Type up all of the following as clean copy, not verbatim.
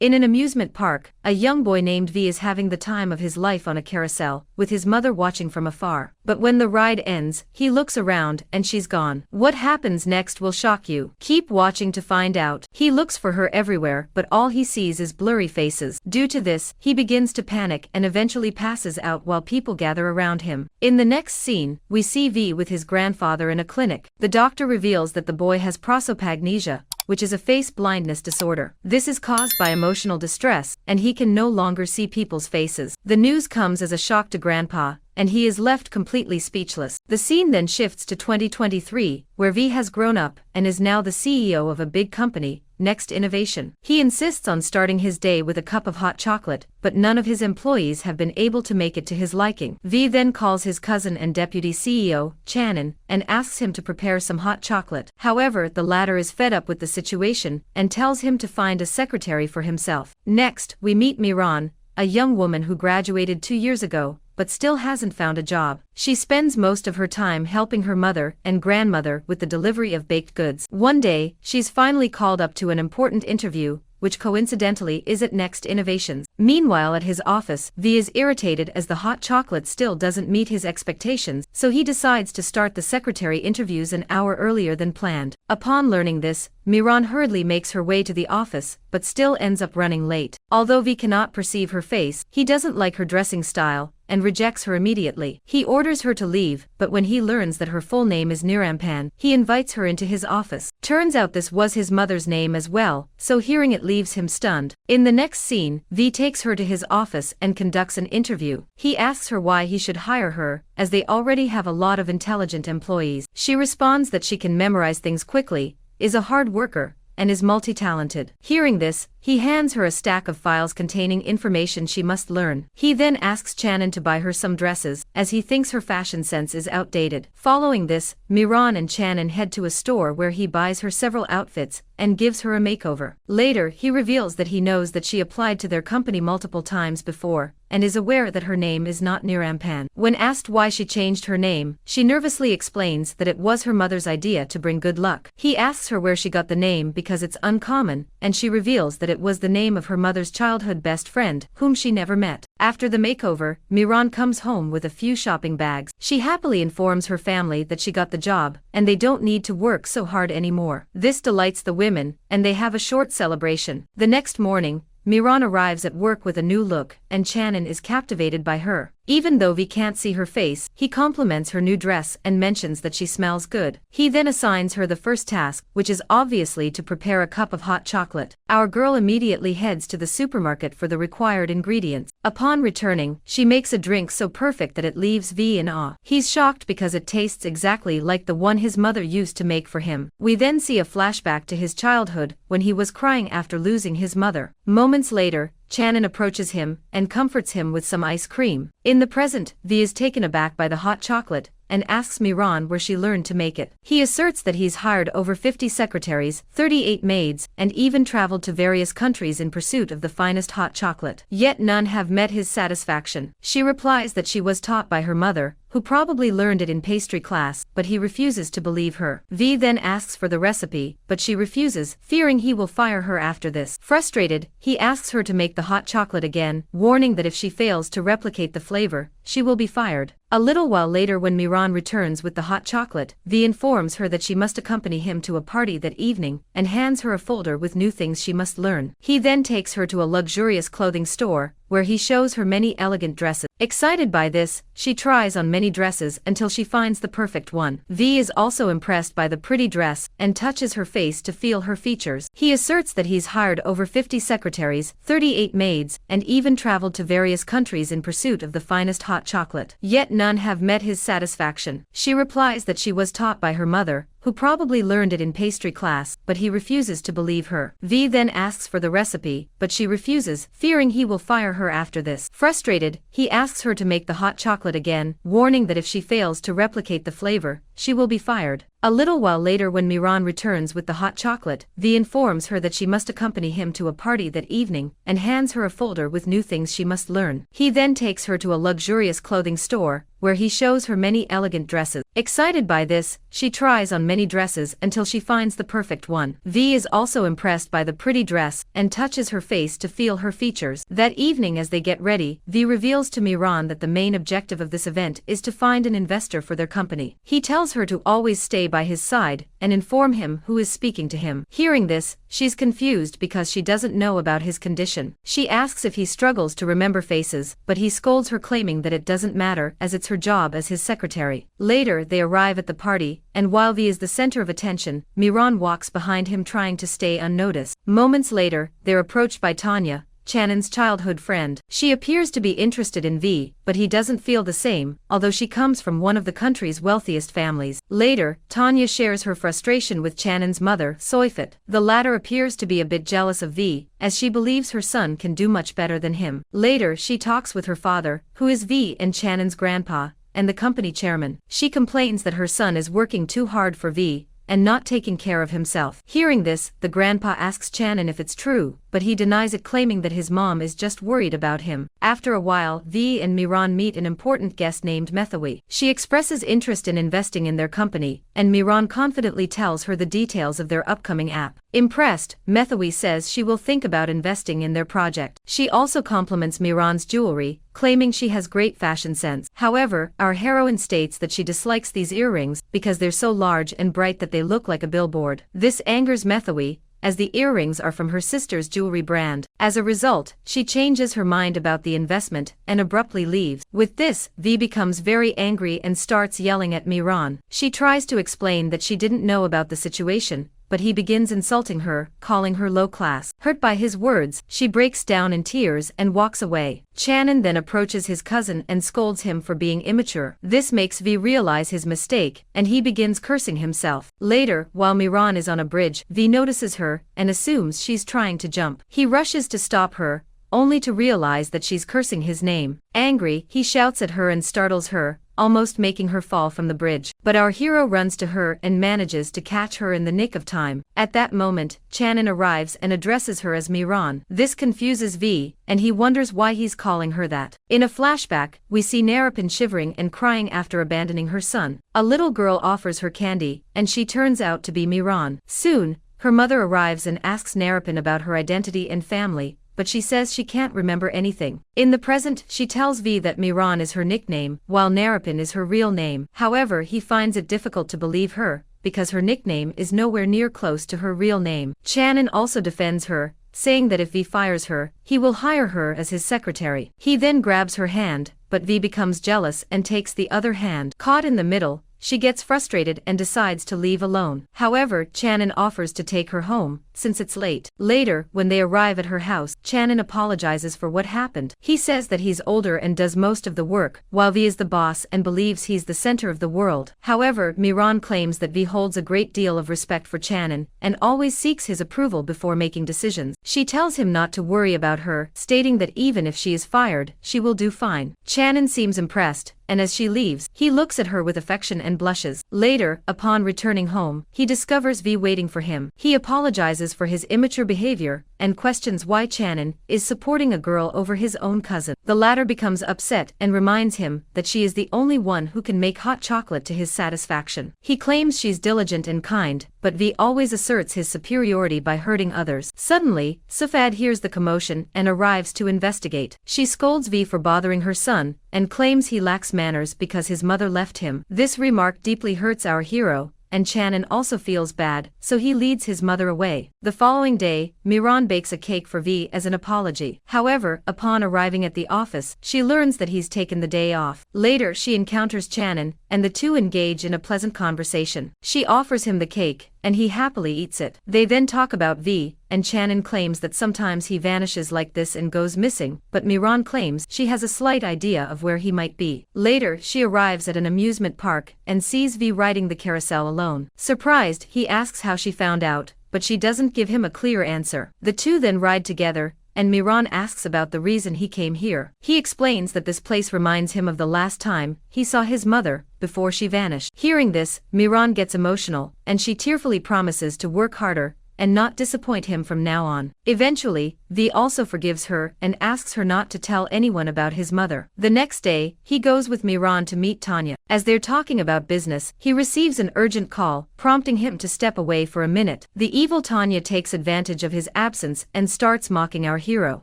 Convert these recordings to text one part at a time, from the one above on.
In an amusement park, a young boy named V is having the time of his life on a carousel, with his mother watching from afar. But when the ride ends, he looks around and she's gone. What happens next will shock you. Keep watching to find out. He looks for her everywhere, but all he sees is blurry faces. Due to this, he begins to panic and eventually passes out while people gather around him. In the next scene, we see V with his grandfather in a clinic. The doctor reveals that the boy has prosopagnosia, which is a face blindness disorder. This is caused by emotional distress, and he can no longer see people's faces. The news comes as a shock to Grandpa, and he is left completely speechless. The scene then shifts to 2023, where V has grown up and is now the CEO of a big company, Next Innovation. He insists on starting his day with a cup of hot chocolate, but none of his employees have been able to make it to his liking. V then calls his cousin and deputy CEO, Channon, and asks him to prepare some hot chocolate. However, the latter is fed up with the situation and tells him to find a secretary for himself. Next, we meet Miran, a young woman who graduated 2 years ago, but still hasn't found a job. She spends most of her time helping her mother and grandmother with the delivery of baked goods. One day, she's finally called up to an important interview, which coincidentally is at Next Innovations. Meanwhile at his office, V is irritated as the hot chocolate still doesn't meet his expectations, so he decides to start the secretary interviews an hour earlier than planned. Upon learning this, Miran hurriedly makes her way to the office, but still ends up running late. Although V cannot perceive her face, he doesn't like her dressing style, and rejects her immediately. He orders her to leave, but when he learns that her full name is Nirampan, he invites her into his office. Turns out this was his mother's name as well, so hearing it leaves him stunned. In the next scene, V takes her to his office and conducts an interview. He asks her why he should hire her, as they already have a lot of intelligent employees. She responds that she can memorize things quickly, is a hard worker, and is multi-talented. Hearing this, he hands her a stack of files containing information she must learn. He then asks Channon to buy her some dresses, as he thinks her fashion sense is outdated. Following this, Miran and Channon head to a store where he buys her several outfits and gives her a makeover. Later, he reveals that he knows that she applied to their company multiple times before, and is aware that her name is not Nirampan. When asked why she changed her name, she nervously explains that it was her mother's idea to bring good luck. He asks her where she got the name because it's uncommon, and she reveals that it was the name of her mother's childhood best friend, whom she never met. After the makeover, Miran comes home with a few shopping bags. She happily informs her family that she got the job, and they don't need to work so hard anymore. This delights the women, and they have a short celebration. The next morning, Miran arrives at work with a new look, and Channon is captivated by her. Even though V can't see her face, he compliments her new dress and mentions that she smells good. He then assigns her the first task, which is obviously to prepare a cup of hot chocolate. Our girl immediately heads to the supermarket for the required ingredients. Upon returning, she makes a drink so perfect that it leaves V in awe. He's shocked because it tastes exactly like the one his mother used to make for him. We then see a flashback to his childhood, when he was crying after losing his mother. Moments later, Channon approaches him and comforts him with some ice cream. In the present, V is taken aback by the hot chocolate and asks Miran where she learned to make it. He asserts that he's hired over 50 secretaries, 38 maids, and even traveled to various countries in pursuit of the finest hot chocolate. Yet none have met his satisfaction. She replies that she was taught by her mother, who probably learned it in pastry class, but he refuses to believe her. V then asks for the recipe, but she refuses, fearing he will fire her after this. Frustrated, he asks her to make the hot chocolate again, warning that if she fails to replicate the flavor, she will be fired. A little while later, when Miran returns with the hot chocolate, V informs her that she must accompany him to a party that evening, and hands her a folder with new things she must learn. He then takes her to a luxurious clothing store, where he shows her many elegant dresses. Excited by this, she tries on many dresses until she finds the perfect one. V is also impressed by the pretty dress and touches her face to feel her features. He asserts that he's hired over 50 secretaries, 38 maids, and even traveled to various countries in pursuit of the finest hot chocolate. Yet none have met his satisfaction. She replies that she was taught by her mother, who probably learned it in pastry class, but he refuses to believe her. V then asks for the recipe, but she refuses, fearing he will fire her after this. Frustrated, he asks her to make the hot chocolate again, warning that if she fails to replicate the flavor, she will be fired. A little while later, when Miran returns with the hot chocolate, V informs her that she must accompany him to a party that evening, and hands her a folder with new things she must learn. He then takes her to a luxurious clothing store, where he shows her many elegant dresses. Excited by this, she tries on many dresses until she finds the perfect one. V is also impressed by the pretty dress, and touches her face to feel her features. That evening, as they get ready, V reveals to Miran that the main objective of this event is to find an investor for their company. He tells her to always stay by his side, and inform him who is speaking to him. Hearing this, she's confused because she doesn't know about his condition. She asks if he struggles to remember faces, but he scolds her, claiming that it doesn't matter as it's her job as his secretary. Later, they arrive at the party, and while V is the center of attention, Miran walks behind him trying to stay unnoticed. Moments later, they're approached by Tanya, Channon's childhood friend. She appears to be interested in V, but he doesn't feel the same, although she comes from one of the country's wealthiest families. Later, Tanya shares her frustration with Channon's mother, Soifat. The latter appears to be a bit jealous of V, as she believes her son can do much better than him. Later, she talks with her father, who is V and Channon's grandpa, and the company chairman. She complains that her son is working too hard for V, and not taking care of himself. Hearing this, the grandpa asks Channon if it's true, but he denies it, claiming that his mom is just worried about him. After a while, V and Miran meet an important guest named Methawi. She expresses interest in investing in their company, and Miran confidently tells her the details of their upcoming app. Impressed, Methawi says she will think about investing in their project. She also compliments Miran's jewelry, claiming she has great fashion sense. However, our heroine states that she dislikes these earrings because they're so large and bright that they look like a billboard. This angers Methawi, as the earrings are from her sister's jewelry brand. As a result, she changes her mind about the investment and abruptly leaves. With this, V becomes very angry and starts yelling at Miran. She tries to explain that she didn't know about the situation, but he begins insulting her, calling her low class. Hurt by his words, she breaks down in tears and walks away. Channon then approaches his cousin and scolds him for being immature. This makes V realize his mistake, and he begins cursing himself. Later, while Miran is on a bridge, V notices her and assumes she's trying to jump. He rushes to stop her, only to realize that she's cursing his name. Angry, he shouts at her and startles her, almost making her fall from the bridge. But our hero runs to her and manages to catch her in the nick of time. At that moment, Channon arrives and addresses her as Miran. This confuses V, and he wonders why he's calling her that. In a flashback, we see Narapin shivering and crying after abandoning her son. A little girl offers her candy, and she turns out to be Miran. Soon, her mother arrives and asks Narapin about her identity and family, but she says she can't remember anything. In the present, she tells V that Miran is her nickname, while Narapin is her real name. However, he finds it difficult to believe her, because her nickname is nowhere near close to her real name. Channon also defends her, saying that if V fires her, he will hire her as his secretary. He then grabs her hand, but V becomes jealous and takes the other hand. Caught in the middle, she gets frustrated and decides to leave alone. However, Channon offers to take her home, since it's late. Later, when they arrive at her house, Channon apologizes for what happened. He says that he's older and does most of the work, while V is the boss and believes he's the center of the world. However, Miran claims that V holds a great deal of respect for Channon, and always seeks his approval before making decisions. She tells him not to worry about her, stating that even if she is fired, she will do fine. Channon seems impressed, and as she leaves, he looks at her with affection and blushes. Later, upon returning home, he discovers V waiting for him. He apologizes for his immature behavior, and questions why Channon is supporting a girl over his own cousin. The latter becomes upset and reminds him that she is the only one who can make hot chocolate to his satisfaction. He claims she's diligent and kind, but V always asserts his superiority by hurting others. Suddenly, Safad hears the commotion and arrives to investigate. She scolds V for bothering her son, and claims he lacks manners because his mother left him. This remark deeply hurts our hero, and Channon also feels bad, so he leads his mother away. The following day, Miran bakes a cake for V as an apology. However, upon arriving at the office, she learns that he's taken the day off. Later, she encounters Channon, and the two engage in a pleasant conversation. She offers him the cake, and he happily eats it. They then talk about V, and Channon claims that sometimes he vanishes like this and goes missing, but Miran claims she has a slight idea of where he might be. Later, she arrives at an amusement park, and sees V riding the carousel alone. Surprised, he asks how she found out, but she doesn't give him a clear answer. The two then ride together, and Miran asks about the reason he came here. He explains that this place reminds him of the last time he saw his mother, before she vanished. Hearing this, Miran gets emotional, and she tearfully promises to work harder and not disappoint him from now on. Eventually, V also forgives her and asks her not to tell anyone about his mother. The next day, he goes with Miran to meet Tanya. As they're talking about business, he receives an urgent call, prompting him to step away for a minute. The evil Tanya takes advantage of his absence and starts mocking our hero.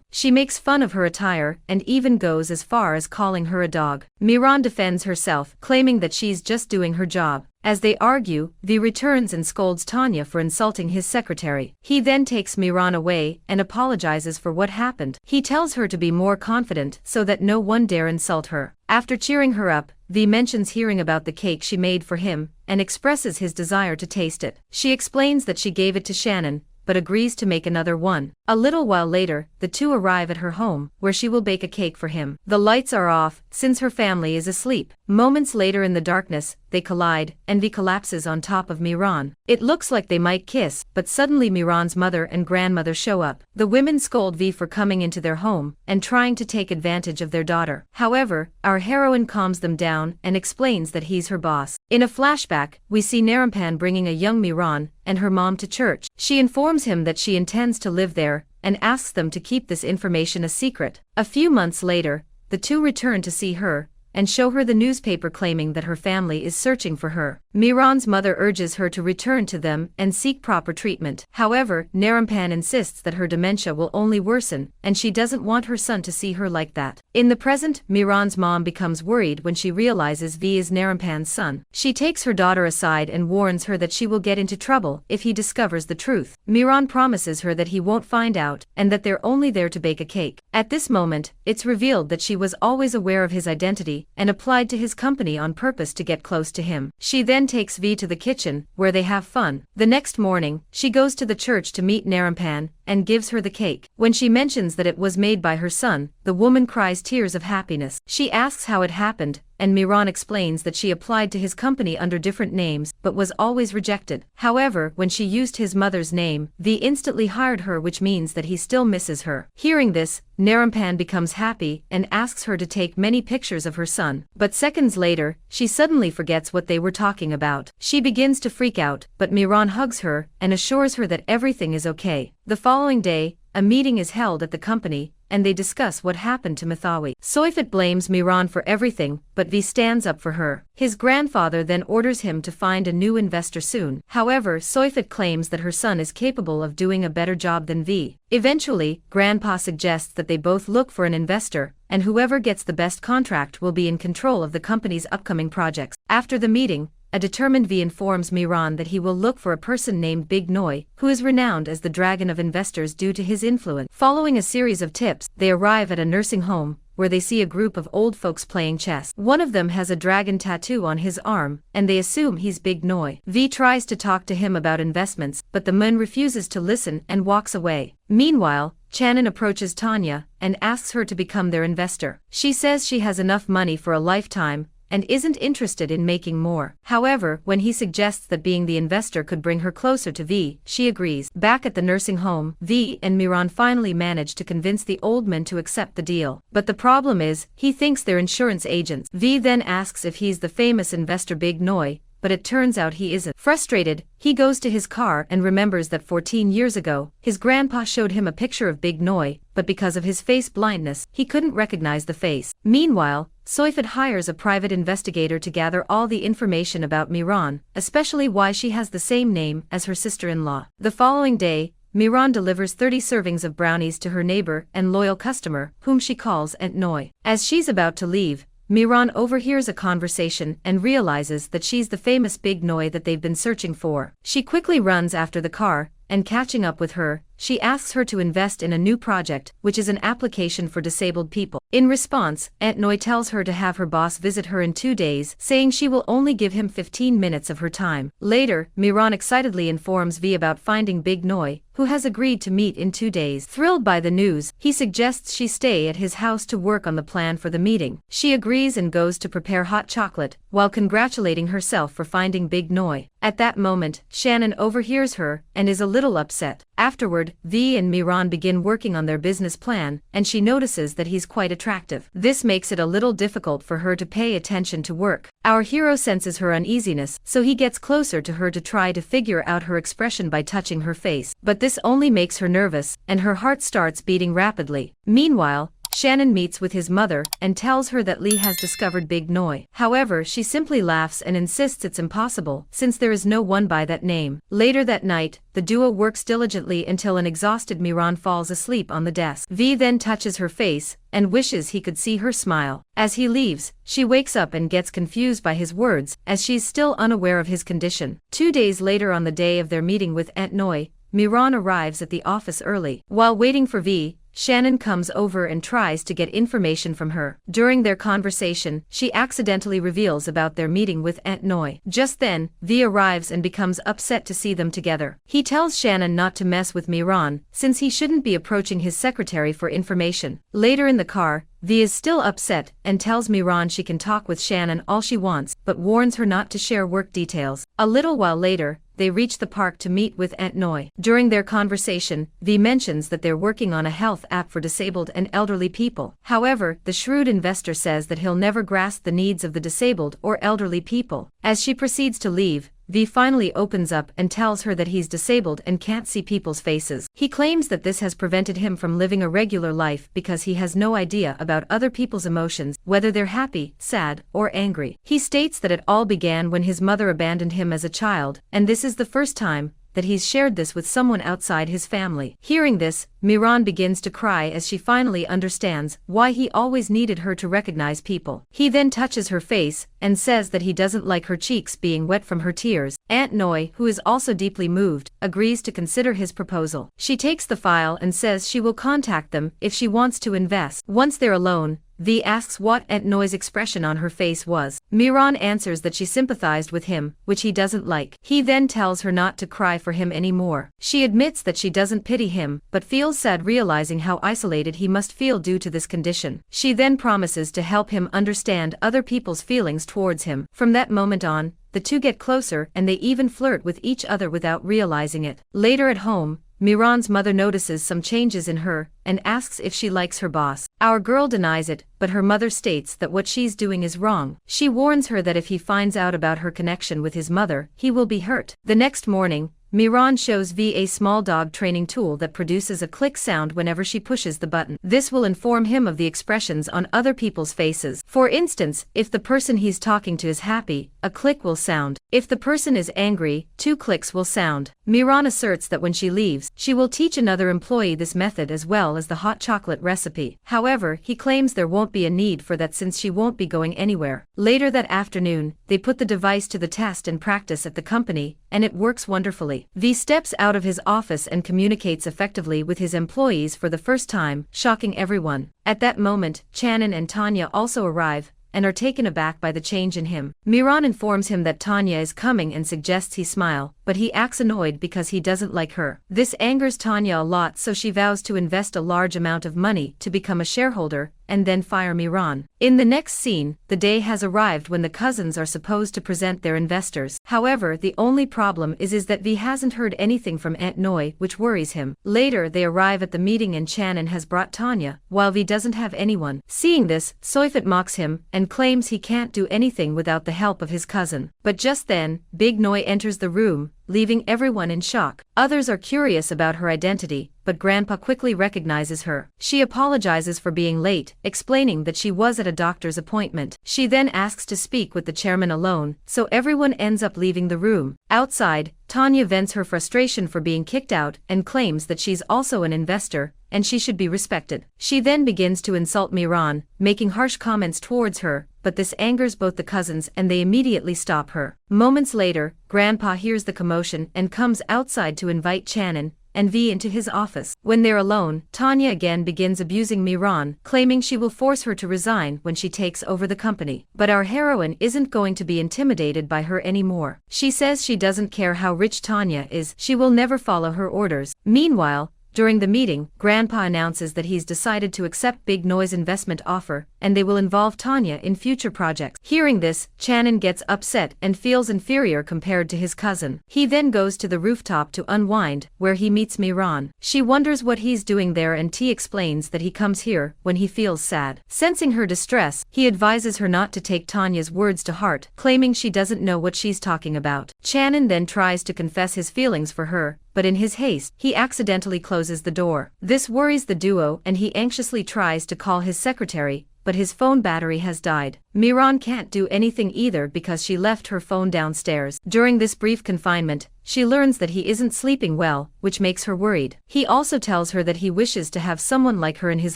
She makes fun of her attire and even goes as far as calling her a dog. Miran defends herself, claiming that she's just doing her job. As they argue, V returns and scolds Tanya for insulting his secretary. He then takes Miran away and apologizes for what happened. He tells her to be more confident so that no one dare insult her. After cheering her up, V mentions hearing about the cake she made for him and expresses his desire to taste it. She explains that she gave it to Shannon, but agrees to make another one. A little while later, the two arrive at her home, where she will bake a cake for him. The lights are off, since her family is asleep. Moments later in the darkness, they collide, and V collapses on top of Miran. It looks like they might kiss, but suddenly Miran's mother and grandmother show up. The women scold V for coming into their home and trying to take advantage of their daughter. However, our heroine calms them down and explains that he's her boss. In a flashback, we see Narampan bringing a young Miran and her mom to church. She informs him that she intends to live there and asks them to keep this information a secret. A few months later, the two return to see her and show her the newspaper claiming that her family is searching for her. Miran's mother urges her to return to them and seek proper treatment. However, Narampan insists that her dementia will only worsen, and she doesn't want her son to see her like that. In the present, Miran's mom becomes worried when she realizes V is Narampan's son. She takes her daughter aside and warns her that she will get into trouble if he discovers the truth. Miran promises her that he won't find out and that they're only there to bake a cake. At this moment, it's revealed that she was always aware of his identity and applied to his company on purpose to get close to him. She then takes V to the kitchen, where they have fun. The next morning, she goes to the church to meet Narampan and gives her the cake. When she mentions that it was made by her son, the woman cries tears of happiness. She asks how it happened, and Miran explains that she applied to his company under different names but was always rejected. However, when she used his mother's name, V instantly hired her, which means that he still misses her. Hearing this, Narampan becomes happy and asks her to take many pictures of her son. But seconds later, she suddenly forgets what they were talking about. She begins to freak out, but Miran hugs her and assures her that everything is okay. The following day, a meeting is held at the company, and they discuss what happened to Mithawi. Soifat blames Miran for everything, but V stands up for her. His grandfather then orders him to find a new investor soon. However, Soifat claims that her son is capable of doing a better job than V. Eventually, Grandpa suggests that they both look for an investor, and whoever gets the best contract will be in control of the company's upcoming projects. After the meeting, a determined V informs Miran that he will look for a person named Big Noi, who is renowned as the dragon of investors due to his influence. Following a series of tips, they arrive at a nursing home, where they see a group of old folks playing chess. One of them has a dragon tattoo on his arm, and they assume he's Big Noi. V tries to talk to him about investments, but the man refuses to listen and walks away. Meanwhile, Channon approaches Tanya and asks her to become their investor. She says she has enough money for a lifetime and isn't interested in making more. However, when he suggests that being the investor could bring her closer to V, she agrees. Back at the nursing home, V and Miran finally manage to convince the old man to accept the deal. But the problem is, he thinks they're insurance agents. V then asks if he's the famous investor Big Noi, but it turns out he isn't. Frustrated, he goes to his car and remembers that 14 years ago, his grandpa showed him a picture of Big Noi, but because of his face blindness, he couldn't recognize the face. Meanwhile, Soifat hires a private investigator to gather all the information about Miran, especially why she has the same name as her sister-in-law. The following day, Miran delivers 30 servings of brownies to her neighbor and loyal customer, whom she calls Aunt Noi. As she's about to leave, Miran overhears a conversation and realizes that she's the famous Big Noi that they've been searching for. She quickly runs after the car, and catching up with her, she asks her to invest in a new project, which is an application for disabled people. In response, Aunt Noi tells her to have her boss visit her in 2 days, saying she will only give him 15 minutes of her time. Later, Miran excitedly informs V about finding Big Noi, who has agreed to meet in 2 days. Thrilled by the news, he suggests she stay at his house to work on the plan for the meeting. She agrees and goes to prepare hot chocolate, while congratulating herself for finding Big Noi. At that moment, Shannon overhears her and is a little upset. Afterward, V and Miran begin working on their business plan, and she notices that he's quite attractive. This makes it a little difficult for her to pay attention to work. Our hero senses her uneasiness, so he gets closer to her to try to figure out her expression by touching her face. But this only makes her nervous, and her heart starts beating rapidly. Meanwhile, Shannon meets with his mother and tells her that Lee has discovered Big Noi. However, she simply laughs and insists it's impossible, since there is no one by that name. Later that night, the duo works diligently until an exhausted Miran falls asleep on the desk. V then touches her face and wishes he could see her smile. As he leaves, she wakes up and gets confused by his words, as she's still unaware of his condition. 2 days later, on the day of their meeting with Aunt Noi, Miran arrives at the office early. While waiting for V, Shannon comes over and tries to get information from her. During their conversation, she accidentally reveals about their meeting with Aunt Noi. Just then, V arrives and becomes upset to see them together. He tells Shannon not to mess with Miran, since he shouldn't be approaching his secretary for information. Later in the car, V is still upset and tells Miran she can talk with Shannon all she wants, but warns her not to share work details. A little while later, they reach the park to meet with Aunt Noi. During their conversation, V mentions that they're working on a health app for disabled and elderly people. However, the shrewd investor says that he'll never grasp the needs of the disabled or elderly people. As she proceeds to leave, V finally opens up and tells her that he's disabled and can't see people's faces. He claims that this has prevented him from living a regular life because he has no idea about other people's emotions, whether they're happy, sad, or angry. He states that it all began when his mother abandoned him as a child, and this is the first time that he's shared this with someone outside his family. Hearing this, Miran begins to cry as she finally understands why he always needed her to recognize people. He then touches her face and says that he doesn't like her cheeks being wet from her tears. Aunt Noi, who is also deeply moved, agrees to consider his proposal. She takes the file and says she will contact them if she wants to invest. Once they're alone, V asks what Aunt Noi's expression on her face was. Miran answers that she sympathized with him, which he doesn't like. He then tells her not to cry for him anymore. She admits that she doesn't pity him, but feels sad realizing how isolated he must feel due to this condition. She then promises to help him understand other people's feelings towards him. From that moment on, the two get closer and they even flirt with each other without realizing it. Later at home, Miran's mother notices some changes in her and asks if she likes her boss. Our girl denies it, but her mother states that what she's doing is wrong. She warns her that if he finds out about her connection with his mother, he will be hurt. The next morning, Miran shows V a small dog training tool that produces a click sound whenever she pushes the button. This will inform him of the expressions on other people's faces. For instance, if the person he's talking to is happy, a click will sound. If the person is angry, 2 clicks will sound. Miran asserts that when she leaves, she will teach another employee this method as well as the hot chocolate recipe. However, he claims there won't be a need for that since she won't be going anywhere. Later that afternoon, they put the device to the test and practice at the company, and it works wonderfully. V steps out of his office and communicates effectively with his employees for the first time, shocking everyone. At that moment, Shannon and Tanya also arrive, and are taken aback by the change in him. Miran informs him that Tanya is coming and suggests he smile, but he acts annoyed because he doesn't like her. This angers Tanya a lot, so she vows to invest a large amount of money to become a shareholder, and then fire Miran. In the next scene, the day has arrived when the cousins are supposed to present their investors. However, the only problem is that V hasn't heard anything from Aunt Noi, which worries him. Later they arrive at the meeting and Shannon has brought Tanya, while V doesn't have anyone. Seeing this, Soifat mocks him and claims he can't do anything without the help of his cousin. But just then, Big Noi enters the room, leaving everyone in shock. Others are curious about her identity, but Grandpa quickly recognizes her. She apologizes for being late, explaining that she was at a doctor's appointment. She then asks to speak with the chairman alone, so everyone ends up leaving the room. Outside, Tanya vents her frustration for being kicked out and claims that she's also an investor, and she should be respected. She then begins to insult Miran, making harsh comments towards her, but this angers both the cousins and they immediately stop her. Moments later, Grandpa hears the commotion and comes outside to invite Shannon and V into his office. When they're alone, Tanya again begins abusing Miran, claiming she will force her to resign when she takes over the company. But our heroine isn't going to be intimidated by her anymore. She says she doesn't care how rich Tanya is, she will never follow her orders. Meanwhile, during the meeting, Grandpa announces that he's decided to accept Big Noise investment offer, and they will involve Tanya in future projects. Hearing this, Channon gets upset and feels inferior compared to his cousin. He then goes to the rooftop to unwind, where he meets Miran. She wonders what he's doing there, and T explains that he comes here when he feels sad. Sensing her distress, he advises her not to take Tanya's words to heart, claiming she doesn't know what she's talking about. Channon then tries to confess his feelings for her, but in his haste, he accidentally closes the door. This worries the duo, and he anxiously tries to call his secretary, but his phone battery has died. Miran can't do anything either because she left her phone downstairs. During this brief confinement, she learns that he isn't sleeping well, which makes her worried. He also tells her that he wishes to have someone like her in his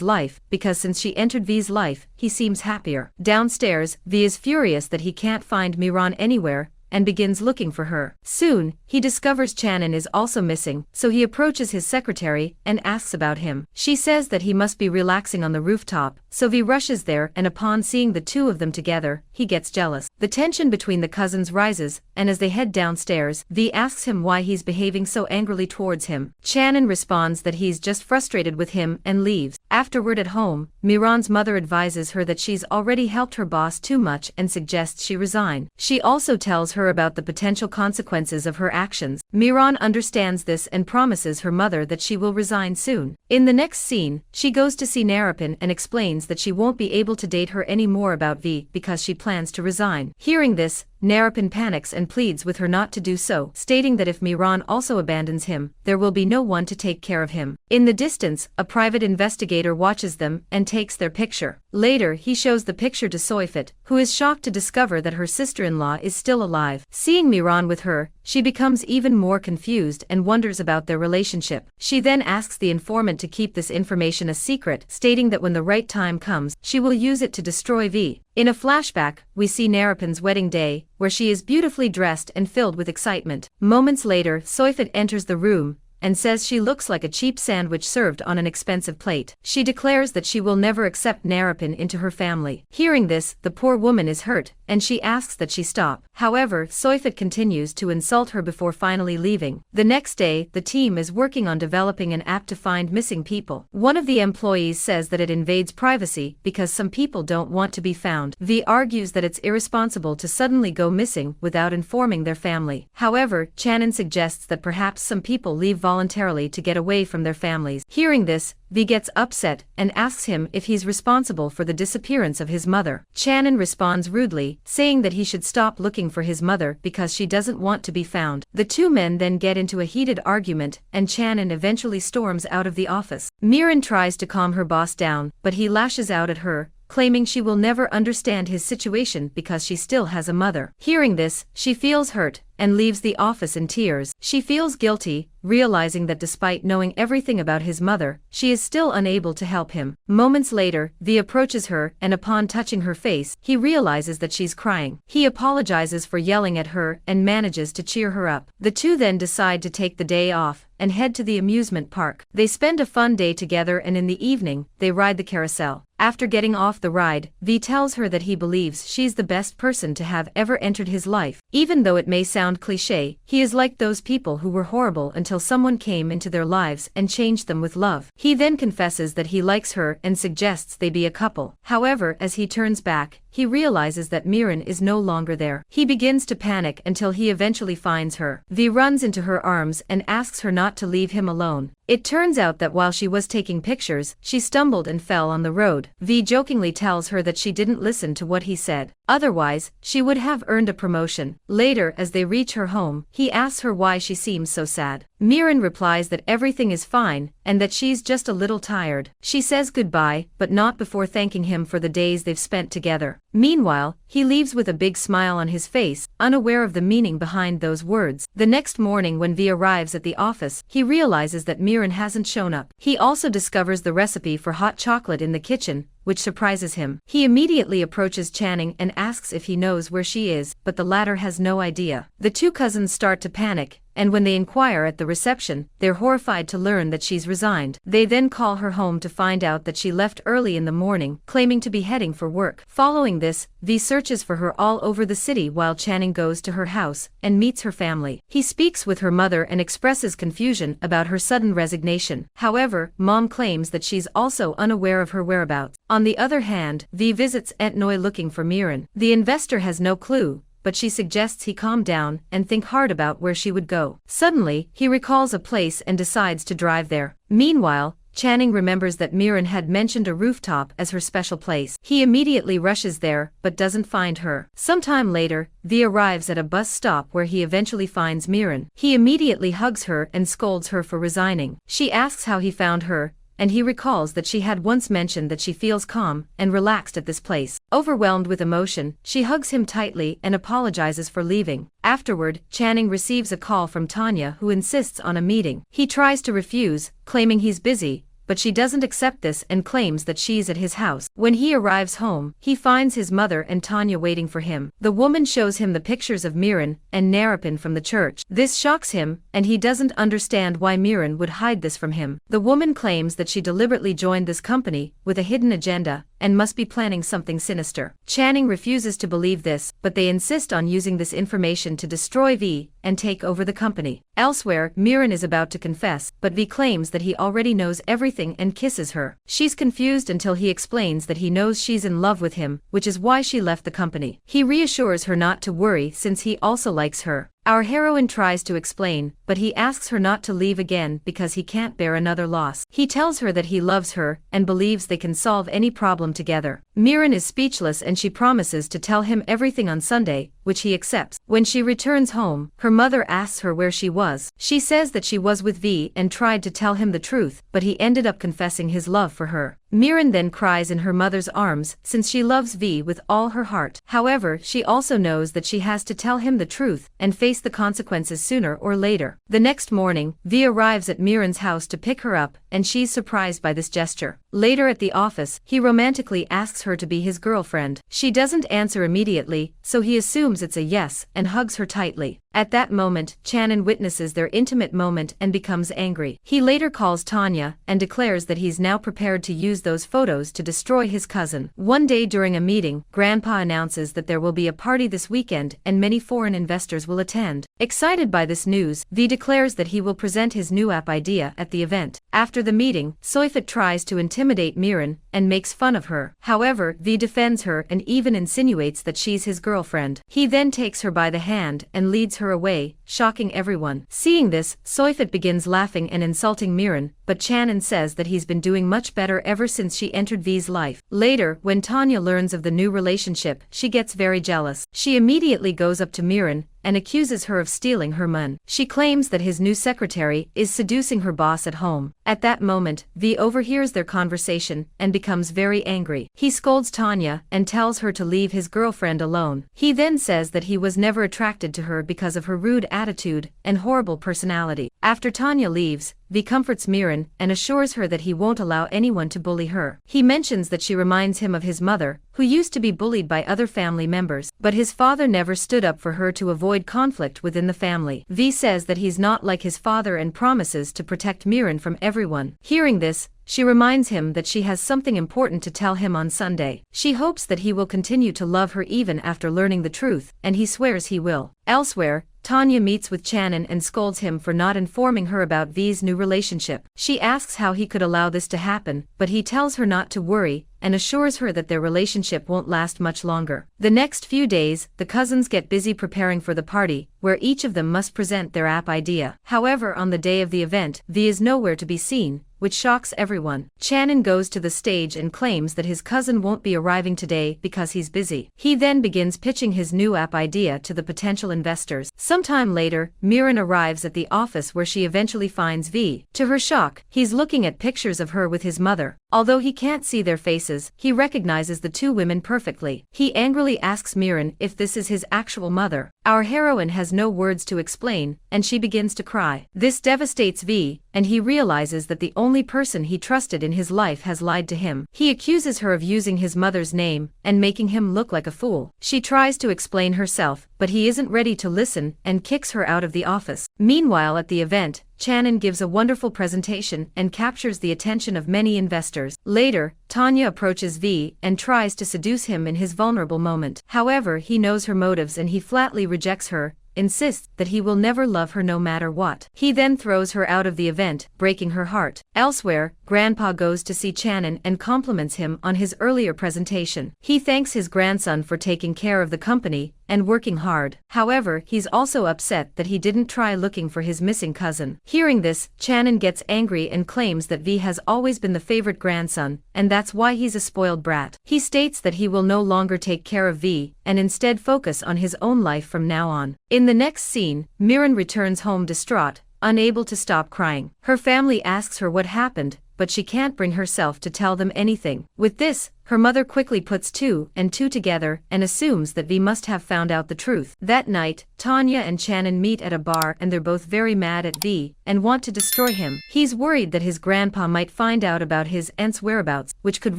life, because since she entered V's life, he seems happier. Downstairs, V is furious that he can't find Miran anywhere, and begins looking for her. Soon, he discovers Channon is also missing, so he approaches his secretary and asks about him. She says that he must be relaxing on the rooftop, so V rushes there, and upon seeing the two of them together, he gets jealous. The tension between the cousins rises, and as they head downstairs, V asks him why he's behaving so angrily towards him. Channon responds that he's just frustrated with him and leaves. Afterward at home, Miran's mother advises her that she's already helped her boss too much and suggests she resign. She also tells her about the potential consequences of her actions. Miran understands this and promises her mother that she will resign soon. In the next scene, she goes to see Narapin and explains that she won't be able to date her anymore about V because she plans to resign. Hearing this, Narapin panics and pleads with her not to do so, stating that if Miran also abandons him, there will be no one to take care of him. In the distance, a private investigator watches them and takes their picture. Later, he shows the picture to Soifat, who is shocked to discover that her sister-in-law is still alive. Seeing Miran with her, she becomes even more confused and wonders about their relationship. She then asks the informant to keep this information a secret, stating that when the right time comes, she will use it to destroy V. In a flashback, we see Narapin's wedding day, where she is beautifully dressed and filled with excitement. Moments later, Soifat enters the room and says she looks like a cheap sandwich served on an expensive plate. She declares that she will never accept Narapin into her family. Hearing this, the poor woman is hurt, and she asks that she stop. However, Soifat continues to insult her before finally leaving. The next day, the team is working on developing an app to find missing people. One of the employees says that it invades privacy because some people don't want to be found. V argues that it's irresponsible to suddenly go missing without informing their family. However, Channon suggests that perhaps some people leave voluntarily to get away from their families. Hearing this, V gets upset and asks him if he's responsible for the disappearance of his mother. Channon responds rudely, saying that he should stop looking for his mother because she doesn't want to be found. The two men then get into a heated argument, and Channon eventually storms out of the office. Miran tries to calm her boss down, but he lashes out at her, claiming she will never understand his situation because she still has a mother. Hearing this, she feels hurt and leaves the office in tears. She feels guilty, realizing that despite knowing everything about his mother, she is still unable to help him. Moments later, V approaches her, and upon touching her face, he realizes that she's crying. He apologizes for yelling at her and manages to cheer her up. The two then decide to take the day off and head to the amusement park. They spend a fun day together, and in the evening, they ride the carousel. After getting off the ride, V tells her that he believes she's the best person to have ever entered his life. Even though it may sound cliché, he is like those people who were horrible until someone came into their lives and changed them with love. He then confesses that he likes her and suggests they be a couple. However, as he turns back, he realizes that Miran is no longer there. He begins to panic until he eventually finds her. V runs into her arms and asks her not to leave him alone. It turns out that while she was taking pictures, she stumbled and fell on the road. V jokingly tells her that she didn't listen to what he said. Otherwise, she would have earned a promotion. Later, as they reach her home, he asks her why she seems so sad. Miran replies that everything is fine, and that she's just a little tired. She says goodbye, but not before thanking him for the days they've spent together. Meanwhile, he leaves with a big smile on his face, unaware of the meaning behind those words. The next morning when V arrives at the office, he realizes that Miran hasn't shown up. He also discovers the recipe for hot chocolate in the kitchen, which surprises him. He immediately approaches Channing and asks if he knows where she is, but the latter has no idea. The two cousins start to panic, and when they inquire at the reception, they're horrified to learn that she's resigned. They then call her home to find out that she left early in the morning, claiming to be heading for work. Following this, V searches for her all over the city while Channing goes to her house and meets her family. He speaks with her mother and expresses confusion about her sudden resignation. However, Mom claims that she's also unaware of her whereabouts. On the other hand, V visits Aunt Noi looking for Miran. The investor has no clue, but she suggests he calm down and think hard about where she would go. Suddenly, he recalls a place and decides to drive there. Meanwhile, Channing remembers that Miran had mentioned a rooftop as her special place. He immediately rushes there, but doesn't find her. Sometime later, V arrives at a bus stop where he eventually finds Miran. He immediately hugs her and scolds her for resigning. She asks how he found her, and he recalls that she had once mentioned that she feels calm and relaxed at this place. Overwhelmed with emotion, she hugs him tightly and apologizes for leaving. Afterward, Channing receives a call from Tanya, who insists on a meeting. He tries to refuse, claiming he's busy, but she doesn't accept this and claims that she's at his house. When he arrives home, he finds his mother and Tanya waiting for him. The woman shows him the pictures of Miran and Narapin from the church. This shocks him, and he doesn't understand why Miran would hide this from him. The woman claims that she deliberately joined this company with a hidden agenda and must be planning something sinister. Channing refuses to believe this, but they insist on using this information to destroy V and take over the company. Elsewhere, Miran is about to confess, but V claims that he already knows everything and kisses her. She's confused until he explains that he knows she's in love with him, which is why she left the company. He reassures her not to worry since he also likes her. Our heroine tries to explain, but he asks her not to leave again because he can't bear another loss. He tells her that he loves her and believes they can solve any problem together. Miran is speechless and she promises to tell him everything on Sunday, which he accepts. When she returns home, her mother asks her where she was. She says that she was with V and tried to tell him the truth, but he ended up confessing his love for her. Miran then cries in her mother's arms since she loves V with all her heart. However, she also knows that she has to tell him the truth and face the consequences sooner or later. The next morning, V arrives at Miran's house to pick her up, and she's surprised by this gesture. Later at the office, he romantically asks her to be his girlfriend. She doesn't answer immediately, so he assumes it's a yes and hugs her tightly. At that moment, Channing witnesses their intimate moment and becomes angry. He later calls Tanya and declares that he's now prepared to use those photos to destroy his cousin. One day during a meeting, Grandpa announces that there will be a party this weekend and many foreign investors will attend. Excited by this news, V declares that he will present his new app idea at the event. After the meeting, Soifat tries to intimidate Miran and makes fun of her. However, V defends her and even insinuates that she's his girlfriend. He then takes her by the hand and leads her away, shocking everyone. Seeing this, Soifat begins laughing and insulting Miran, but Channing says that he's been doing much better ever since she entered V's life. Later, when Tanya learns of the new relationship, she gets very jealous. She immediately goes up to Miran and accuses her of stealing her man. She claims that his new secretary is seducing her boss at home. At that moment, V overhears their conversation and becomes very angry. He scolds Tanya and tells her to leave his girlfriend alone. He then says that he was never attracted to her because of her rude attitude and horrible personality. After Tanya leaves, V comforts Miran and assures her that he won't allow anyone to bully her. He mentions that she reminds him of his mother, who used to be bullied by other family members, but his father never stood up for her to avoid conflict within the family. V says that he's not like his father and promises to protect Miran from everyone. Hearing this, she reminds him that she has something important to tell him on Sunday. She hopes that he will continue to love her even after learning the truth, and he swears he will. Elsewhere, Tanya meets with Channing and scolds him for not informing her about V's new relationship. She asks how he could allow this to happen, but he tells her not to worry and assures her that their relationship won't last much longer. The next few days, the cousins get busy preparing for the party, where each of them must present their app idea. However, on the day of the event, V is nowhere to be seen, which shocks everyone. Channing goes to the stage and claims that his cousin won't be arriving today because he's busy. He then begins pitching his new app idea to the potential investors. Sometime later, Miran arrives at the office where she eventually finds V. To her shock, he's looking at pictures of her with his mother. Although he can't see their faces, he recognizes the two women perfectly. He angrily asks Miran if this is his actual mother. Our heroine has no words to explain, and she begins to cry. This devastates V, and he realizes that the only person he trusted in his life has lied to him. He accuses her of using his mother's name and making him look like a fool. She tries to explain herself, but he isn't ready to listen and kicks her out of the office. Meanwhile, at the event, Channon gives a wonderful presentation and captures the attention of many investors. Later, Tanya approaches V and tries to seduce him in his vulnerable moment. However, he knows her motives and he flatly rejects her, insists that he will never love her no matter what. He then throws her out of the event, breaking her heart. Elsewhere, Grandpa goes to see Channon and compliments him on his earlier presentation. He thanks his grandson for taking care of the company and working hard. However, he's also upset that he didn't try looking for his missing cousin. Hearing this, Channon gets angry and claims that V has always been the favorite grandson, and that's why he's a spoiled brat. He states that he will no longer take care of V, and instead focus on his own life from now on. In the next scene, Miran returns home distraught, unable to stop crying. Her family asks her what happened, but she can't bring herself to tell them anything. With this, her mother quickly puts two and two together and assumes that V must have found out the truth. That night, Tanya and Channon meet at a bar and they're both very mad at V and want to destroy him. He's worried that his grandpa might find out about his aunt's whereabouts, which could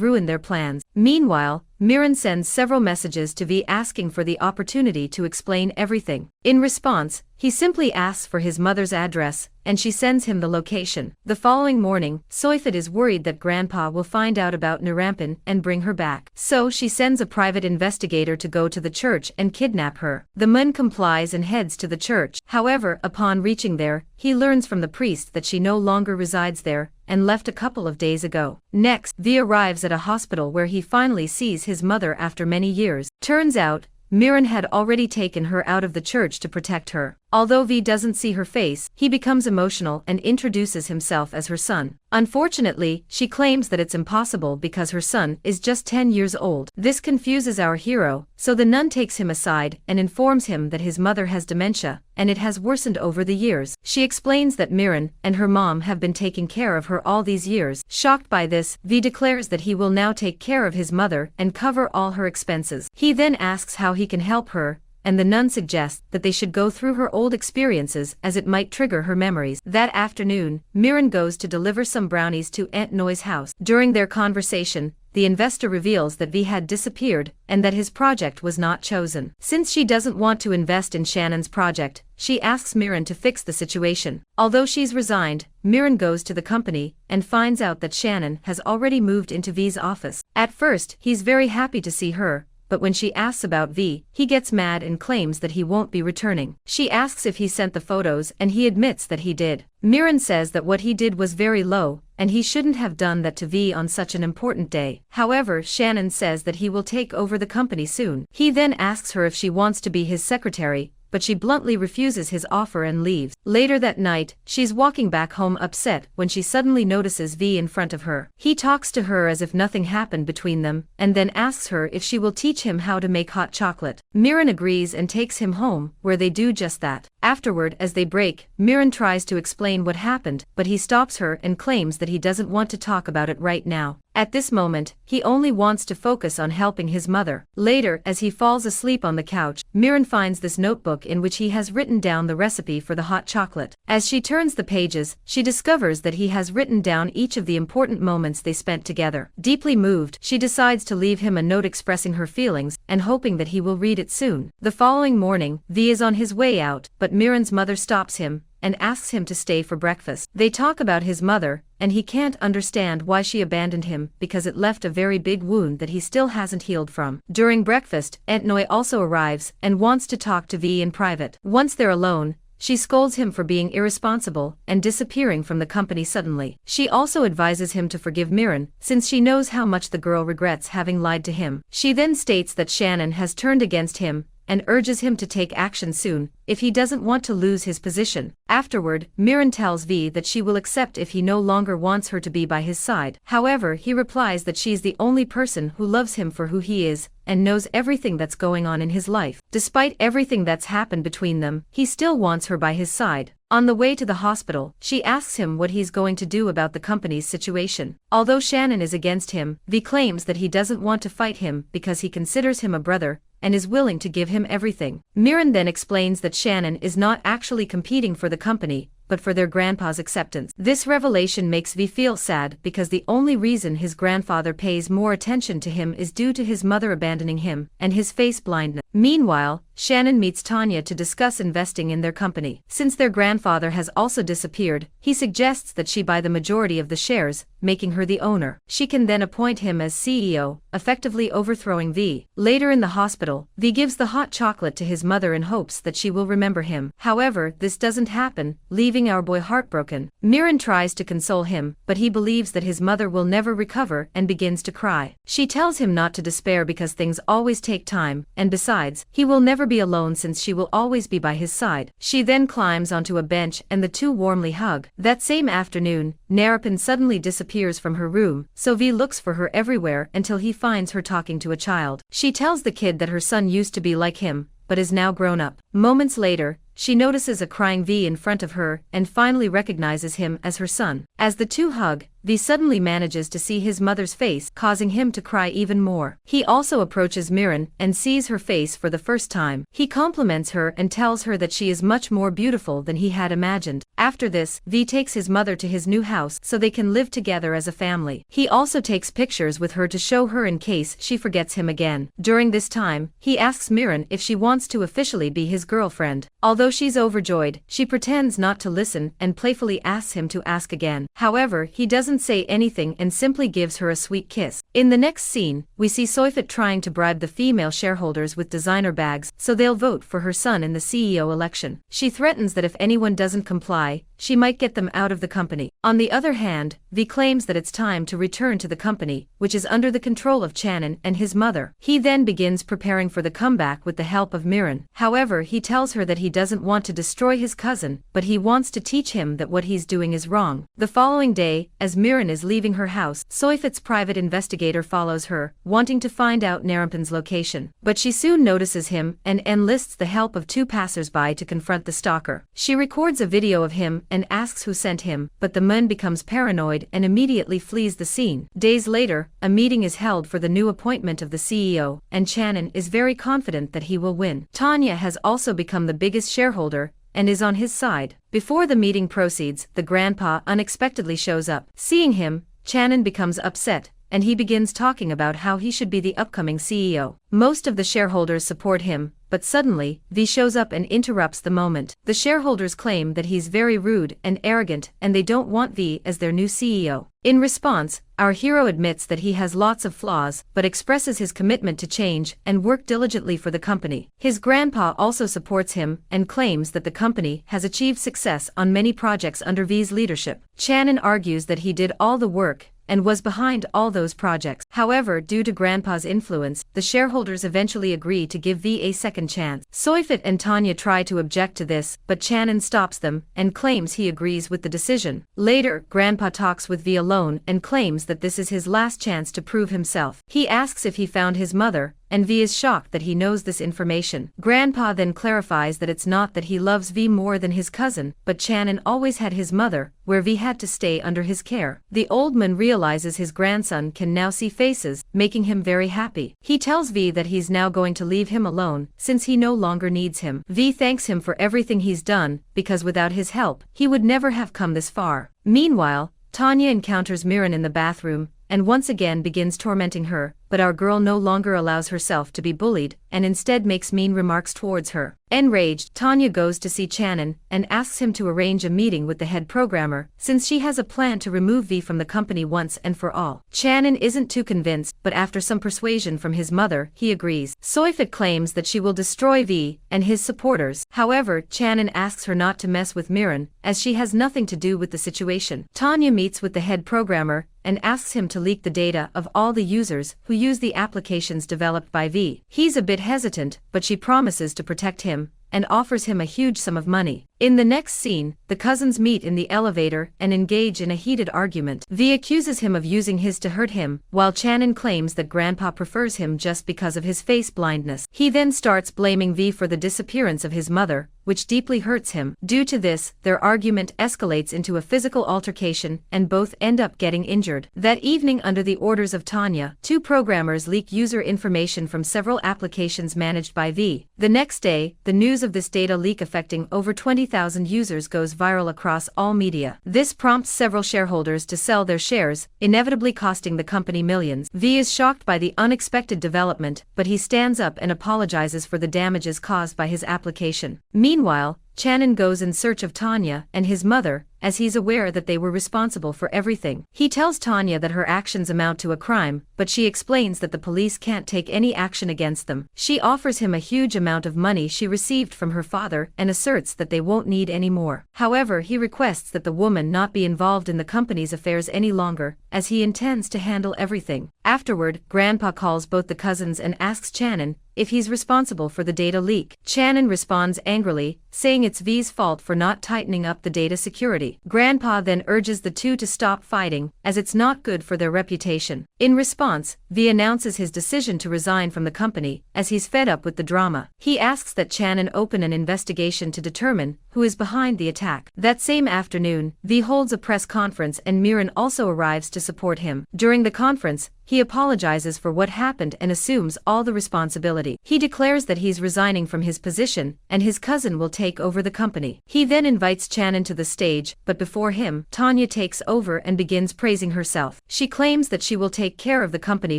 ruin their plans. Meanwhile, Miran sends several messages to V asking for the opportunity to explain everything. In response, he simply asks for his mother's address, and she sends him the location. The following morning, Soifat is worried that Grandpa will find out about Narampin and bring her back. So she sends a private investigator to go to the church and kidnap her. The Mun complies and heads to the church. However, upon reaching there, he learns from the priest that she no longer resides there, and left a couple of days ago. Next, V arrives at a hospital where he finally sees his mother after many years. Turns out, Miran had already taken her out of the church to protect her. Although V doesn't see her face, he becomes emotional and introduces himself as her son. Unfortunately, she claims that it's impossible because her son is just 10 years old. This confuses our hero, so the nun takes him aside and informs him that his mother has dementia, and it has worsened over the years. She explains that Miran and her mom have been taking care of her all these years. Shocked by this, V declares that he will now take care of his mother and cover all her expenses. He then asks how he can help her, and the nun suggests that they should go through her old experiences as it might trigger her memories. That afternoon, Miran goes to deliver some brownies to Aunt Noi's house. During their conversation, the investor reveals that V had disappeared and that his project was not chosen. Since she doesn't want to invest in Shannon's project, she asks Miran to fix the situation. Although she's resigned, Miran goes to the company and finds out that Shannon has already moved into V's office. At first, he's very happy to see her, but when she asks about V, he gets mad and claims that he won't be returning. She asks if he sent the photos and he admits that he did. Miran says that what he did was very low, and he shouldn't have done that to V on such an important day. However, Shannon says that he will take over the company soon. He then asks her if she wants to be his secretary, but she bluntly refuses his offer and leaves. Later that night, she's walking back home upset when she suddenly notices V in front of her. He talks to her as if nothing happened between them, and then asks her if she will teach him how to make hot chocolate. Miran agrees and takes him home, where they do just that. Afterward, as they break, Miran tries to explain what happened, but he stops her and claims that he doesn't want to talk about it right now. At this moment, he only wants to focus on helping his mother. Later, as he falls asleep on the couch, Miran finds this notebook in which he has written down the recipe for the hot chocolate. As she turns the pages, she discovers that he has written down each of the important moments they spent together. Deeply moved, she decides to leave him a note expressing her feelings and hoping that he will read it soon. The following morning, V is on his way out, but Miran's mother stops him and asks him to stay for breakfast. They talk about his mother, and he can't understand why she abandoned him because it left a very big wound that he still hasn't healed from. During breakfast, Aunt Noi also arrives and wants to talk to V in private. Once they're alone, she scolds him for being irresponsible and disappearing from the company suddenly. She also advises him to forgive Miran, since she knows how much the girl regrets having lied to him. She then states that Shannon has turned against him and urges him to take action soon, if he doesn't want to lose his position. Afterward, Miran tells V that she will accept if he no longer wants her to be by his side. However, he replies that she's the only person who loves him for who he is, and knows everything that's going on in his life. Despite everything that's happened between them, he still wants her by his side. On the way to the hospital, she asks him what he's going to do about the company's situation. Although Shannon is against him, V claims that he doesn't want to fight him because he considers him a brother and is willing to give him everything. Mirren then explains that Shannon is not actually competing for the company, but for their grandpa's acceptance. This revelation makes V feel sad because the only reason his grandfather pays more attention to him is due to his mother abandoning him and his face blindness. Meanwhile, Shannon meets Tanya to discuss investing in their company. Since their grandfather has also disappeared, he suggests that she buy the majority of the shares, making her the owner. She can then appoint him as CEO, effectively overthrowing V. Later in the hospital, V gives the hot chocolate to his mother in hopes that she will remember him. However, this doesn't happen, leaving our boy heartbroken. Mirren tries to console him, but he believes that his mother will never recover and begins to cry. She tells him not to despair because things always take time, and besides, he will never be alone since she will always be by his side. She then climbs onto a bench and the two warmly hug. That same afternoon, Narapin suddenly disappears from her room, so V looks for her everywhere until he finds her talking to a child. She tells the kid that her son used to be like him, but is now grown up. Moments later, she notices a crying V in front of her and finally recognizes him as her son. As the two hug, V suddenly manages to see his mother's face, causing him to cry even more. He also approaches Mirren and sees her face for the first time. He compliments her and tells her that she is much more beautiful than he had imagined. After this, V takes his mother to his new house so they can live together as a family. He also takes pictures with her to show her in case she forgets him again. During this time, he asks Mirren if she wants to officially be his girlfriend. Although she's overjoyed, she pretends not to listen and playfully asks him to ask again. However, he doesn't say anything and simply gives her a sweet kiss. In the next scene, we see Soifat trying to bribe the female shareholders with designer bags so they'll vote for her son in the CEO election. She threatens that if anyone doesn't comply, she might get them out of the company. On the other hand, V claims that it's time to return to the company, which is under the control of Shannon and his mother. He then begins preparing for the comeback with the help of Mirren. However, he tells her that he doesn't want to destroy his cousin, but he wants to teach him that what he's doing is wrong. The following day, as Mirren is leaving her house, Soifat's private investigator follows her, wanting to find out Narapin's location. But she soon notices him and enlists the help of two passers-by to confront the stalker. She records a video of him and asks who sent him, but the man becomes paranoid and immediately flees the scene. Days later, a meeting is held for the new appointment of the CEO, and Shannon is very confident that he will win. Tanya has also become the biggest shareholder and is on his side. Before the meeting proceeds, the grandpa unexpectedly shows up. Seeing him, Shannon becomes upset, and he begins talking about how he should be the upcoming CEO. Most of the shareholders support him, but suddenly, V shows up and interrupts the moment. The shareholders claim that he's very rude and arrogant and they don't want V as their new CEO. In response, our hero admits that he has lots of flaws but expresses his commitment to change and work diligently for the company. His grandpa also supports him and claims that the company has achieved success on many projects under V's leadership. Shannon argues that he did all the work and was behind all those projects. However, due to Grandpa's influence, the shareholders eventually agree to give V a second chance. Soifat and Tanya try to object to this, but Shannon stops them and claims he agrees with the decision. Later, Grandpa talks with V alone and claims that this is his last chance to prove himself. He asks if he found his mother, and V is shocked that he knows this information. Grandpa then clarifies that it's not that he loves V more than his cousin, but Shannon always had his mother, where V had to stay under his care. The old man realizes his grandson can now see faces, making him very happy. He tells V that he's now going to leave him alone, since he no longer needs him. V thanks him for everything he's done, because without his help, he would never have come this far. Meanwhile, Tanya encounters Mirren in the bathroom, and once again begins tormenting her, but our girl no longer allows herself to be bullied, and instead makes mean remarks towards her. Enraged, Tanya goes to see Shannon, and asks him to arrange a meeting with the head programmer, since she has a plan to remove V from the company once and for all. Shannon isn't too convinced, but after some persuasion from his mother, he agrees. Soifat claims that she will destroy V and his supporters. However, Shannon asks her not to mess with Mirren, as she has nothing to do with the situation. Tanya meets with the head programmer, and asks him to leak the data of all the users who use the applications developed by V. He's a bit hesitant, but she promises to protect him, and offers him a huge sum of money. In the next scene, the cousins meet in the elevator and engage in a heated argument. V accuses him of using his to hurt him, while Channin claims that Grandpa prefers him just because of his face blindness. He then starts blaming V for the disappearance of his mother, which deeply hurts him. Due to this, their argument escalates into a physical altercation and both end up getting injured. That evening, under the orders of Tanya, two programmers leak user information from several applications managed by V. The next day, the news of this data leak affecting over 20,000 users goes viral across all media. This prompts several shareholders to sell their shares, inevitably costing the company millions. V is shocked by the unexpected development, but he stands up and apologizes for the damages caused by his application. Meanwhile, Channin goes in search of Tanya and his mother, as he's aware that they were responsible for everything. He tells Tanya that her actions amount to a crime, but she explains that the police can't take any action against them. She offers him a huge amount of money she received from her father and asserts that they won't need any more. However, he requests that the woman not be involved in the company's affairs any longer, as he intends to handle everything. Afterward, Grandpa calls both the cousins and asks Channin if he's responsible for the data leak. Channin responds angrily, saying it's V's fault for not tightening up the data security. Grandpa then urges the two to stop fighting, as it's not good for their reputation. In response, V announces his decision to resign from the company, as he's fed up with the drama. He asks that Channin open an investigation to determine who is behind the attack. That same afternoon, V holds a press conference and Miran also arrives to support him. During the conference, he apologizes for what happened and assumes all the responsibility. He declares that he's resigning from his position, and his cousin will take over the company. He then invites Channin to the stage, but before him, Tanya takes over and begins praising herself. She claims that she will take care of the company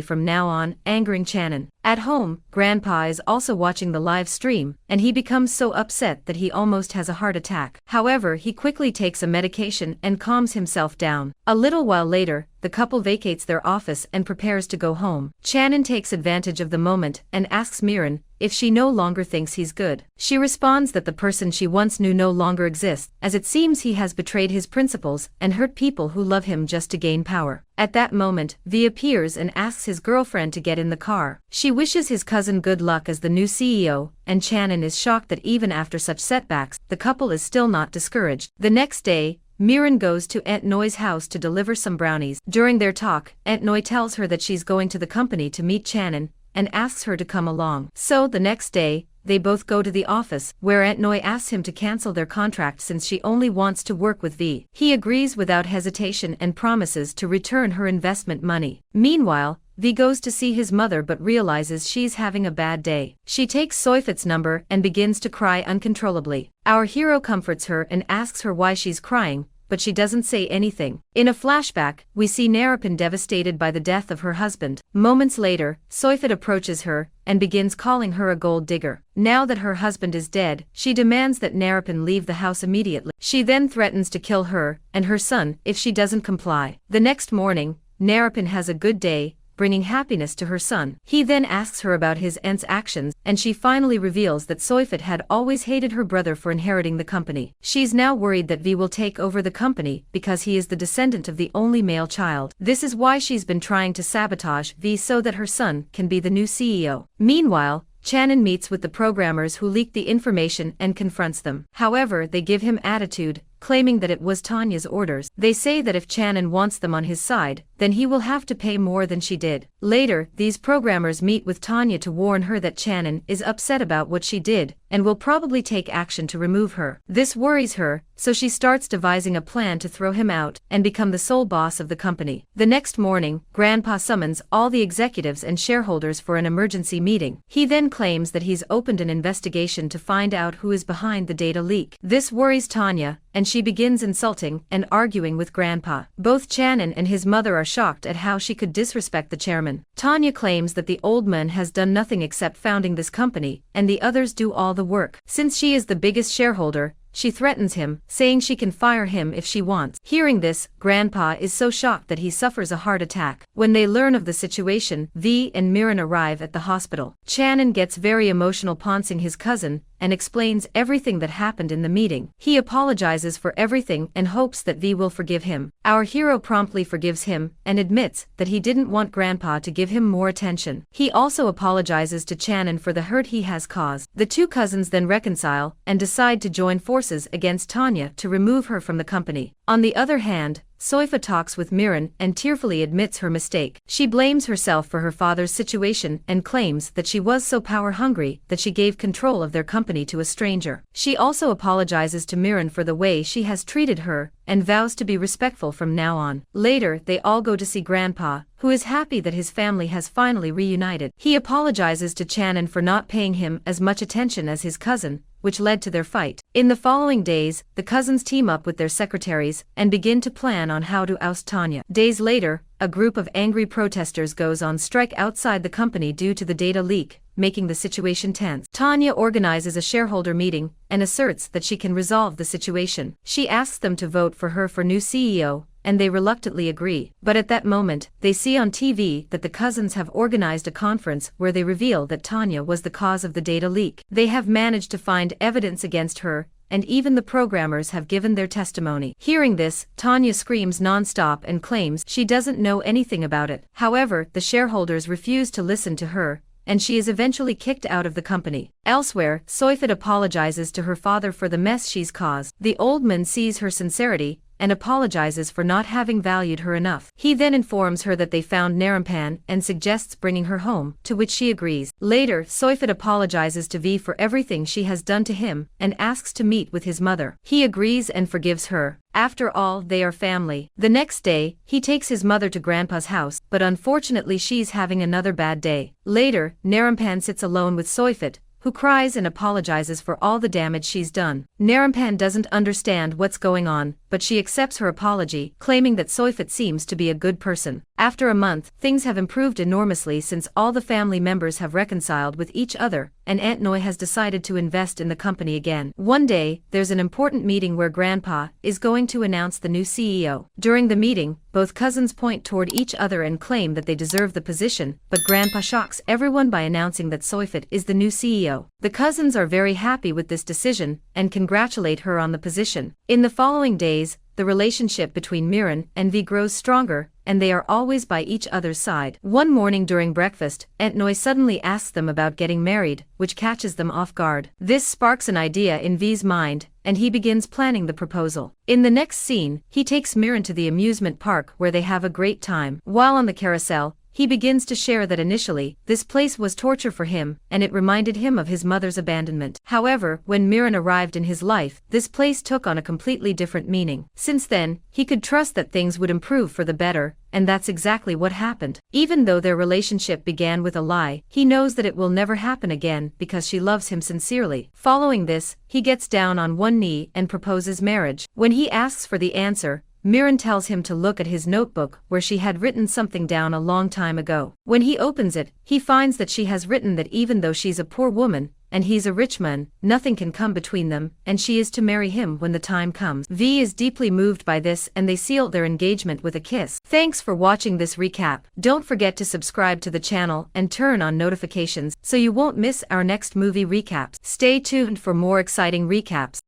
from now on, angering Channin. At home, Grandpa is also watching the live stream, and he becomes so upset that he almost has a heart attack. However, he quickly takes a medication and calms himself down. A little while later, the couple vacates their office and prepares to go home. Channin takes advantage of the moment and asks Miran if she no longer thinks he's good. She responds that the person she once knew no longer exists, as it seems he has betrayed his principles and hurt people who love him just to gain power. At that moment, V appears and asks his girlfriend to get in the car. She wishes his cousin good luck as the new CEO, and Channin is shocked that even after such setbacks, the couple is still not discouraged. The next day, Miran goes to Aunt Noi's house to deliver some brownies. During their talk, Aunt Noi tells her that she's going to the company to meet Channin, and asks her to come along. So the next day, they both go to the office, where Aunt Noi asks him to cancel their contract since she only wants to work with V. He agrees without hesitation and promises to return her investment money. Meanwhile, V goes to see his mother but realizes she's having a bad day. She takes Soifet's number and begins to cry uncontrollably. Our hero comforts her and asks her why she's crying, but she doesn't say anything. In a flashback, we see Narapin devastated by the death of her husband. Moments later, Soifet approaches her and begins calling her a gold digger. Now that her husband is dead, she demands that Narapin leave the house immediately. She then threatens to kill her and her son if she doesn't comply. The next morning, Narapin has a good day, bringing happiness to her son. He then asks her about his aunt's actions, and she finally reveals that Soifet had always hated her brother for inheriting the company. She's now worried that V will take over the company because he is the descendant of the only male child. This is why she's been trying to sabotage V so that her son can be the new CEO. Meanwhile, Channin meets with the programmers who leaked the information and confronts them. However, they give him attitude, claiming that it was Tanya's orders. They say that if Channin wants them on his side, then he will have to pay more than she did. Later, these programmers meet with Tanya to warn her that Channin is upset about what she did, and will probably take action to remove her. This worries her, so she starts devising a plan to throw him out and become the sole boss of the company. The next morning, Grandpa summons all the executives and shareholders for an emergency meeting. He then claims that he's opened an investigation to find out who is behind the data leak. This worries Tanya, and she begins insulting and arguing with Grandpa. Both Channin and his mother are shocked at how she could disrespect the chairman. Tanya claims that the old man has done nothing except founding this company, and the others do all the work. Since she is the biggest shareholder, she threatens him, saying she can fire him if she wants. Hearing this, Grandpa is so shocked that he suffers a heart attack. When they learn of the situation, V and Miran arrive at the hospital. Channin gets very emotional, pouncing his cousin, and explains everything that happened in the meeting. He apologizes for everything and hopes that V will forgive him. Our hero promptly forgives him and admits that he didn't want Grandpa to give him more attention. He also apologizes to Channon for the hurt he has caused. The two cousins then reconcile and decide to join forces against Tanya to remove her from the company. On the other hand, Soifa talks with Miran and tearfully admits her mistake. She blames herself for her father's situation and claims that she was so power-hungry that she gave control of their company to a stranger. She also apologizes to Miran for the way she has treated her and vows to be respectful from now on. Later, they all go to see Grandpa, who is happy that his family has finally reunited. He apologizes to Channon for not paying him as much attention as his cousin, which led to their fight. In the following days, the cousins team up with their secretaries and begin to plan on how to oust Tanya. Days later, a group of angry protesters goes on strike outside the company due to the data leak, making the situation tense. Tanya organizes a shareholder meeting and asserts that she can resolve the situation. She asks them to vote for her for new CEO, and they reluctantly agree. But at that moment, they see on TV that the cousins have organized a conference where they reveal that Tanya was the cause of the data leak. They have managed to find evidence against her, and even the programmers have given their testimony. Hearing this, Tanya screams non-stop and claims she doesn't know anything about it. However, the shareholders refuse to listen to her, and she is eventually kicked out of the company. Elsewhere, Soifat apologizes to her father for the mess she's caused. The old man sees her sincerity and apologizes for not having valued her enough. He then informs her that they found Narampan and suggests bringing her home, to which she agrees. Later, Soifat apologizes to V for everything she has done to him and asks to meet with his mother. He agrees and forgives her. After all, they are family. The next day, he takes his mother to Grandpa's house, but unfortunately she's having another bad day. Later, Narampan sits alone with Soifat, who cries and apologizes for all the damage she's done. Narampan doesn't understand what's going on, but she accepts her apology, claiming that Soifat seems to be a good person. After a month, things have improved enormously since all the family members have reconciled with each other, and Aunt Noi has decided to invest in the company again. One day, there's an important meeting where Grandpa is going to announce the new CEO. During the meeting, both cousins point toward each other and claim that they deserve the position, but Grandpa shocks everyone by announcing that Soifat is the new CEO. The cousins are very happy with this decision and congratulate her on the position. In the following days, the relationship between Miran and V grows stronger, and they are always by each other's side. One morning during breakfast, Aunt Noi suddenly asks them about getting married, which catches them off guard. This sparks an idea in V's mind, and he begins planning the proposal. In the next scene, he takes Miran to the amusement park where they have a great time. While on the carousel, he begins to share that initially, this place was torture for him, and it reminded him of his mother's abandonment. However, when Miran arrived in his life, this place took on a completely different meaning. Since then, he could trust that things would improve for the better, and that's exactly what happened. Even though their relationship began with a lie, he knows that it will never happen again because she loves him sincerely. Following this, he gets down on one knee and proposes marriage. When he asks for the answer, Miran tells him to look at his notebook where she had written something down a long time ago. When he opens it, he finds that she has written that even though she's a poor woman, and he's a rich man, nothing can come between them, and she is to marry him when the time comes. V is deeply moved by this and they seal their engagement with a kiss. Thanks for watching this recap. Don't forget to subscribe to the channel and turn on notifications so you won't miss our next movie recaps. Stay tuned for more exciting recaps.